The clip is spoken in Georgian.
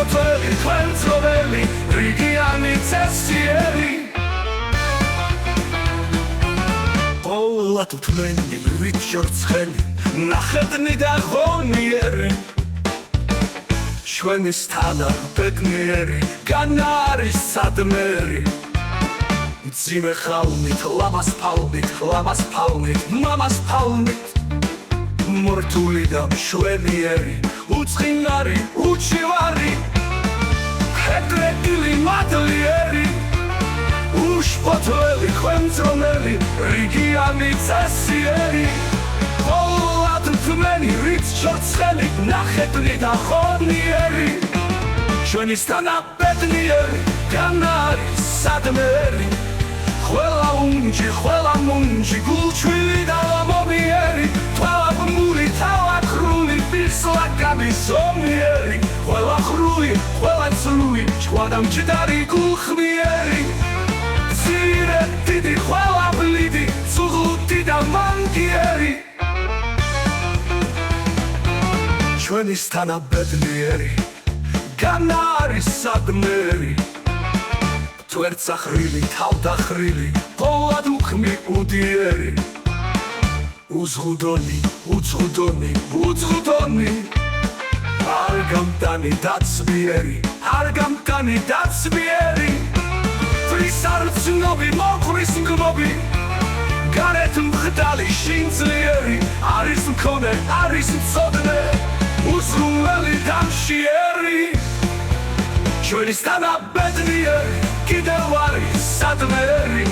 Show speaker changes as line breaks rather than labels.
ფოთლები ხვენწროველი რიგიანი წესიერი Ოლად უთმენი რიჩორცხელი ნახეთნი და ღონიერი ჩვენის თანა ბედნიერი განა არის სადმერი მძიმე ხალმით ლამას ფალმით მამას ფალმით მორთული და მშვენიერი უცხინარი უჩივარი ჰედრეკილი მადლიერი უშფოთველი ხვენწრონელი რიგიანი წესიერი ოლად უთმენი რიჩორცხელი ნახეთნი და ღონიერი ჩვენის თანა ბედნიერი განა არის სადმერი ყველა მუნჯი გულჩვილი და ლამობიერი თვალა ბმული თავა ქრული პირსლა გამისომიერი ყველა ხრული ყველა ცრული ჭვადა მჭდარი გულხმიერი ძირე დიდი ყველა ბლიდი ცუღუტი და მანკიერი ჩვენის თანა ბედნიერი განა არის სადმერი თვერცახრილი თავდახრილი ყოვლად უქმი უდიერი უზღუდონი არ გამტანი დაცმიერი ფრის არცნობი მოყრის მგმობი გარეთ მხდალი შინძლიერი არის მქონე არის მწოდნე უზრუნველი და მშიერი ჩვენის თანა ბედნიერი კიდევ არის სადმერი